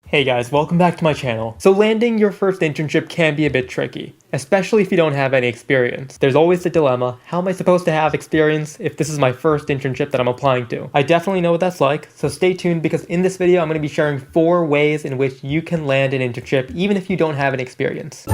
Hey guys, welcome back to my channel. So landing your first internship can be a bit tricky, especially if you don't have any experience. There's always the dilemma, how am I supposed to have experience if this is my first internship that I'm applying to? I definitely know what that's like, so stay tuned because in this video I'm going to be sharing 4 ways in which you can land an internship even if you don't have any experience.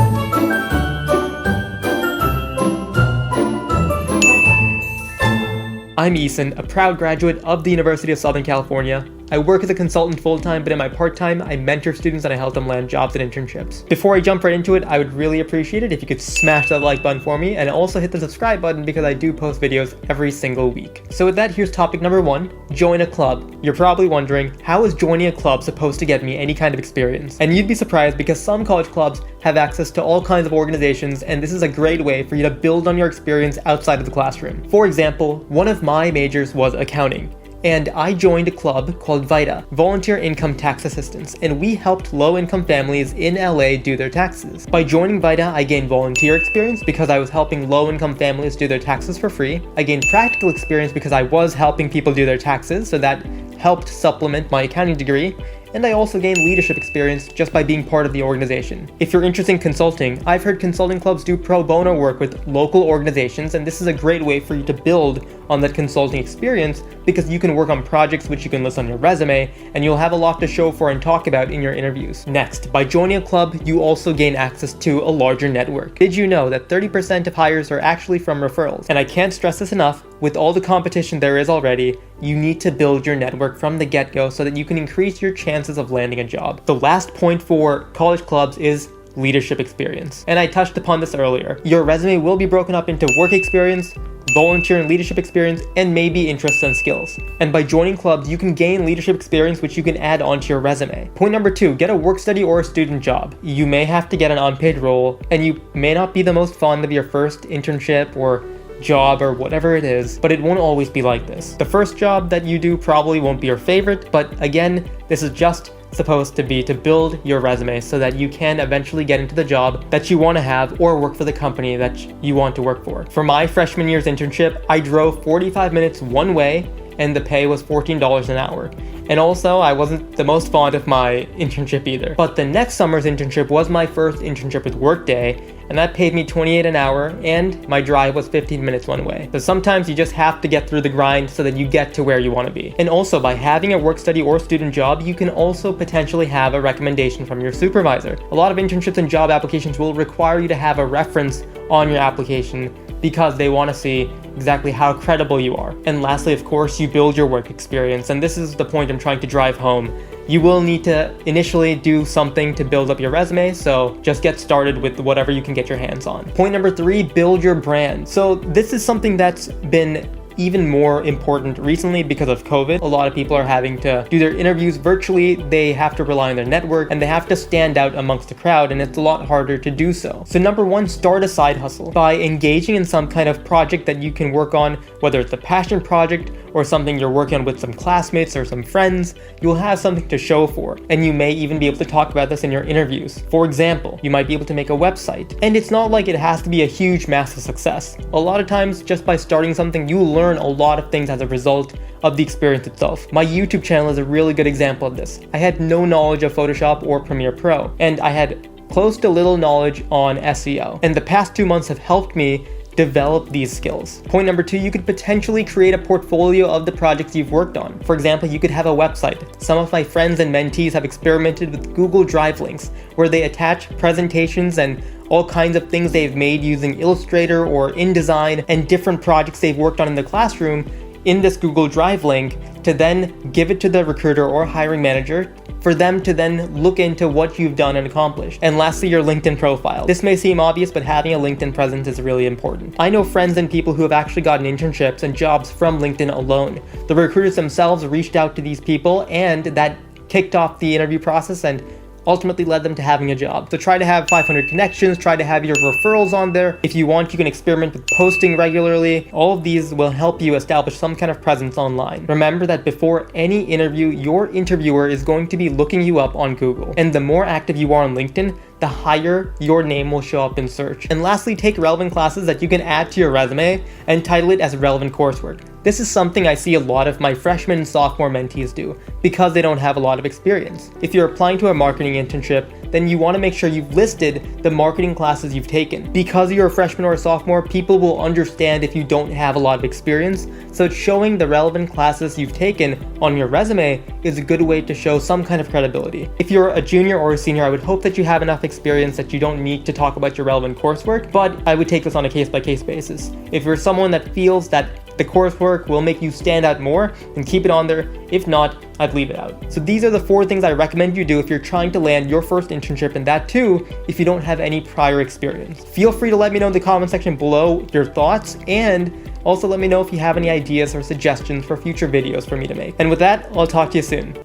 I'm Eesen, a proud graduate of the University of Southern California. I work as a consultant full-time, but in my part-time, I mentor students and I help them land jobs and internships. Before I jump right into it, I would really appreciate it if you could smash that like button for me and also hit the subscribe button because I do post videos every single week. So with that, here's topic number 1, join a club. You're probably wondering, how is joining a club supposed to get me any kind of experience? And you'd be surprised because some college clubs have access to all kinds of organizations, and this is a great way for you to build on your experience outside of the classroom. For example, one of my majors was accounting, and I joined a club called VITA, Volunteer Income Tax Assistance, and we helped low-income families in LA do their taxes. By joining VITA, I gained volunteer experience because I was helping low-income families do their taxes for free. I gained practical experience because I was helping people do their taxes, so that helped supplement my accounting degree. And I also gained leadership experience just by being part of the organization. If you're interested in consulting, I've heard consulting clubs do pro bono work with local organizations, and this is a great way for you to build on that consulting experience because you can work on projects which you can list on your resume, and you'll have a lot to show for and talk about in your interviews. Next, by joining a club, you also gain access to a larger network. Did you know that 30% of hires are actually from referrals? And I can't stress this enough, with all the competition there is already, you need to build your network from the get-go so that you can increase your chances of landing a job. The last point for college clubs is leadership experience. And I touched upon this earlier. Your resume will be broken up into work experience, volunteer and leadership experience, and maybe interests and skills. And by joining clubs, you can gain leadership experience which you can add onto your resume. Point number 2, get a work study or a student job. You may have to get an unpaid role, and you may not be the most fond of your first internship or job or whatever it is, but it won't always be like this. The first job that you do probably won't be your favorite, but again, this is just supposed to be to build your resume so that you can eventually get into the job that you want to have or work for the company that you want to work for. For my freshman year's internship, I drove 45 minutes one way and the pay was $14 an hour. And also, I wasn't the most fond of my internship either. But the next summer's internship was my first internship with Workday, and that paid me $28 an hour, and my drive was 15 minutes one way. So sometimes you just have to get through the grind so that you get to where you want to be. And also, by having a work study or student job, you can also potentially have a recommendation from your supervisor. A lot of internships and job applications will require you to have a reference on your application because they want to see exactly how credible you are. And lastly, of course, you build your work experience, and this is the point I'm trying to drive home. You will need to initially do something to build up your resume, so just get started with whatever you can get your hands on. Point number 3, build your brand. So this is something that's been even more important recently because of COVID. A lot of people are having to do their interviews virtually. They have to rely on their network and they have to stand out amongst the crowd, and it's a lot harder to do so. So number 1, start a side hustle. By engaging in some kind of project that you can work on, whether it's a passion project or something you're working on with some classmates or some friends, you'll have something to show for. And you may even be able to talk about this in your interviews. For example, you might be able to make a website. And it's not like it has to be a huge, massive success. A lot of times, just by starting something, you learn a lot of things as a result of the experience itself. My YouTube channel is a really good example of this. I had no knowledge of Photoshop or Premiere Pro, and I had close to little knowledge on SEO. And the past 2 months have helped me develop these skills. Point number 2, you could potentially create a portfolio of the projects you've worked on. For example, you could have a website. Some of my friends and mentees have experimented with Google Drive links, where they attach presentations and all kinds of things they've made using Illustrator or InDesign and different projects they've worked on in the classroom in this Google Drive link to then give it to the recruiter or hiring manager for them to then look into what you've done and accomplished. And lastly, your LinkedIn profile. This may seem obvious, but having a LinkedIn presence is really important. I know friends and people who have actually gotten internships and jobs from LinkedIn alone. The recruiters themselves reached out to these people, and that kicked off the interview process and ultimately led them to having a job. So try to have 500 connections, try to have your referrals on there. If you want, you can experiment with posting regularly. All of these will help you establish some kind of presence online. Remember that before any interview, your interviewer is going to be looking you up on Google. And the more active you are on LinkedIn, the higher your name will show up in search. And lastly, take relevant classes that you can add to your resume and title it as relevant coursework. This is something I see a lot of my freshman and sophomore mentees do because they don't have a lot of experience. If you're applying to a marketing internship, then you want to make sure you've listed the marketing classes you've taken. Because you're a freshman or a sophomore, people will understand if you don't have a lot of experience, so showing the relevant classes you've taken on your resume is a good way to show some kind of credibility. If you're a junior or a senior, I would hope that you have enough experience that you don't need to talk about your relevant coursework, but I would take this on a case-by-case basis. If you're someone that feels that the coursework will make you stand out more, then keep it on there. If not, I'd leave it out. So these are the 4 things I recommend you do if you're trying to land your first internship, and that too, if you don't have any prior experience. Feel free to let me know in the comment section below your thoughts, and also let me know if you have any ideas or suggestions for future videos for me to make. And with that, I'll talk to you soon.